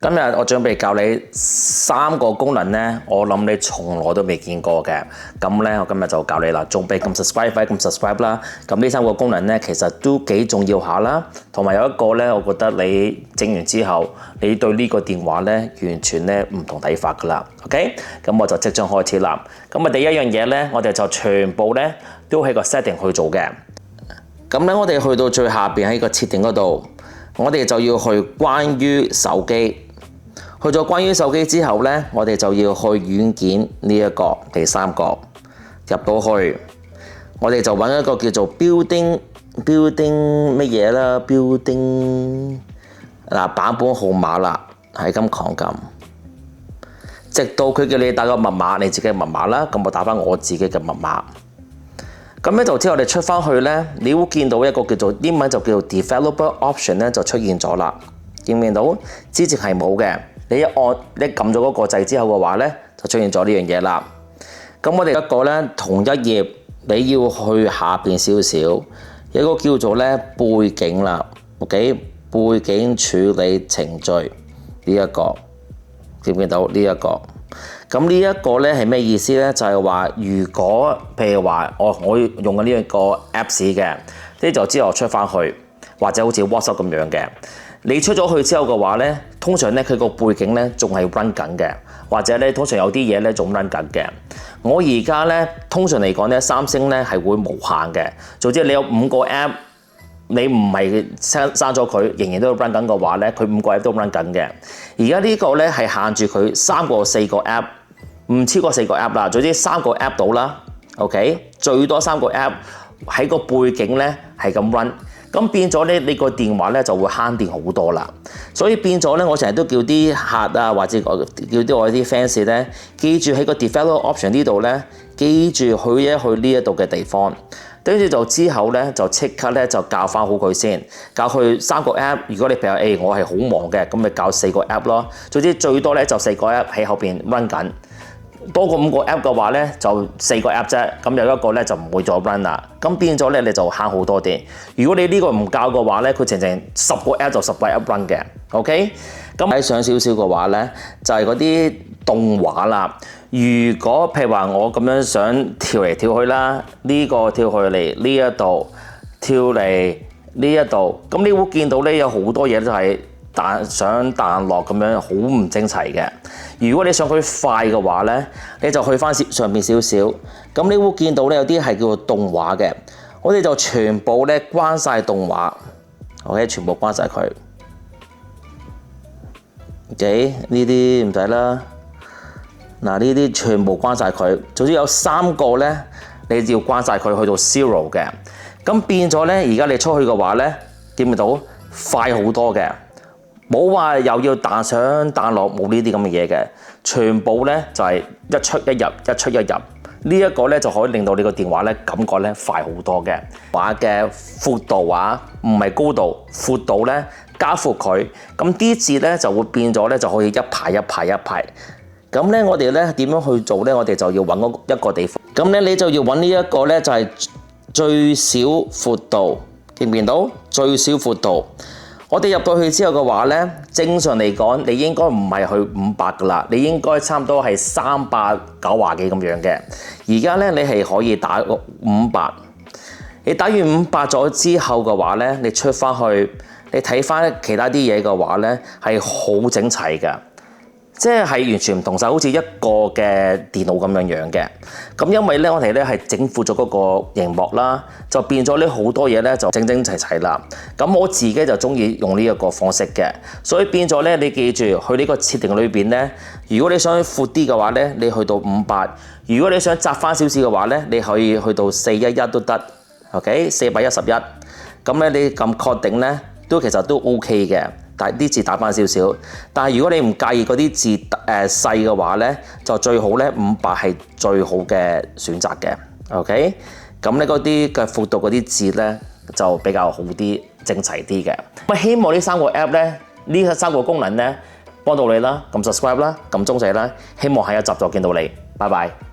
今日我準備教你3個功能呢，我諗你從來都未見過嘅。咁呢，我今日就教你啦，仲未撳 subscribe 快撳 subscribe 啦。咁呢3個功能呢，其實都幾重要下啦。同埋有一個呢，我覺得你整完之後，你對呢個電話呢，完全呢唔同睇法噶啦。OK， 咁我就即將開始啦。咁第一樣嘢呢，我哋就全部呢都喺個 setting 去做嘅。咁呢，我哋去到最下邊喺個設定嗰度，我哋就要去關於手機。去咗關於手機之後呢，我哋就要去軟件呢一個第3個入到去，我哋就揾一個叫做 building 乜嘢啦 ，building 版本號碼啦，係咁狂撳，直到佢叫你打個密碼，你自己嘅密碼啦，咁我打返我自己嘅密碼。咁呢度之後，我哋出返去呢，你會見到一個叫做英文就叫做 developer option 呢，就出現咗啦。見唔見到？之前係冇嘅。你一撳咗嗰個掣之後嘅話呢，就出現咗呢樣嘢啦。咁我哋一個呢，同一頁你要去下邊少少，有一個叫做呢背景啦。OK， 背景處理程序呢一個，見唔見到呢一個？咁呢一個呢係咩意思呢？就係話如果譬如話我用緊呢一個 Apps 嘅，呢就之後出翻去，或者好似 WhatsApp 咁樣嘅。你出咗去之後嘅話呢，通常呢，佢個背景呢仲係 run 緊嘅，或者呢，通常有啲嘢呢仲 run 緊嘅。我而家呢，通常嚟講呢，三星呢係會無限嘅。總之你有5個 app， 你唔係刪咗佢，仍然都 run 緊嘅話呢，佢5個 app 都 run 緊嘅。而家呢個呢係限住佢3個4個 app， 唔超過4個 app 啦。總之3個 app 到啦 ，OK， 最多3個 app 喺個背景呢係咁 run。咁變咗咧，你個電話咧就會慳電好多啦。所以變咗咧，我成日都叫啲客啊，或者叫啲我啲 fans 咧，記住喺個 developer option 呢度咧，記住去呢一度嘅地方。跟住就之後咧，就即刻咧就教翻好佢先，教佢3個 app。如果你譬如我係好忙嘅，咁咪教4個 app 咯。總之最多咧就4個 app 喺後邊 run 緊。多過5個 app 嘅話咧，就4個 app 啫。咁有一個咧就唔會再 run 啦。咁變咗咧，你就慳好多電。如果你呢個唔教嘅話咧，佢整10個 app 就10個 app run 嘅。OK， 咁睇上少少嘅話咧，就係嗰啲動畫啦。如果譬如話我咁樣想跳嚟跳去啦，呢個跳去嚟呢一度，跳嚟呢一度，咁你會見到咧有好多嘢都係上彈落咁樣，好唔整齊嘅。如果你想佢快嘅話呢，你就去翻上面少少，咁你會見到呢有啲係叫做動畫嘅，我哋就全部呢關晒動畫 ，OK， 全部關晒佢。OK， 呢啲唔使啦，嗱呢啲全部關晒佢，總之有3個呢，你要關晒佢去到 0 嘅，咁變咗呢，而家你出去嘅話呢，見唔到快好多嘅。冇話又要彈上彈落，冇呢啲咁嘅嘢嘅，全部咧就係一出一入，一出一入。呢一個咧就可以令到你個電話咧感覺咧快好多嘅。話嘅闊度啊，唔係高度，闊度咧加闊佢，咁啲字咧就會變咗咧就可以一排一排一排。咁咧我哋咧點樣去做咧？我哋就要揾一個地方。咁咧你就要揾呢一個咧就係最小闊度，見唔見到？最小闊度。我哋入到去之後嘅話呢，正常嚟講，你應該唔係去500噶啦，你應該差唔多係390幾咁樣嘅。而家呢，你係可以打500，你打完500咗之後嘅話呢，你出翻去，你睇翻其他啲嘢嘅話呢，係好整齊嘅。即係完全唔同晒，好似一個嘅電腦咁樣嘅。咁因為咧，我哋咧係整闊咗嗰個螢幕啦，就變咗咧好多嘢咧就整整齊齊啦。咁我自己就中意用呢一個方式嘅，所以變咗咧，你記住去呢個設定裏邊咧，如果你想闊啲嘅話咧，你去到500；如果你想窄翻少少嘅話咧，你可以去到411都得。OK， 411。咁咧你咁確定咧，其實都 OK 嘅。但係啲字打翻少少，但係如果你唔介意嗰啲字細嘅話咧，就最好咧500係最好嘅選擇嘅。OK， 咁咧嗰啲嘅闊度嗰啲字咧就比較好啲、整齊啲嘅。咁希望呢3個 app 咧，呢3個功能咧幫到你啦，撳 subscribe 啦，撳鐘仔啦，希望下一集再見到你，拜拜。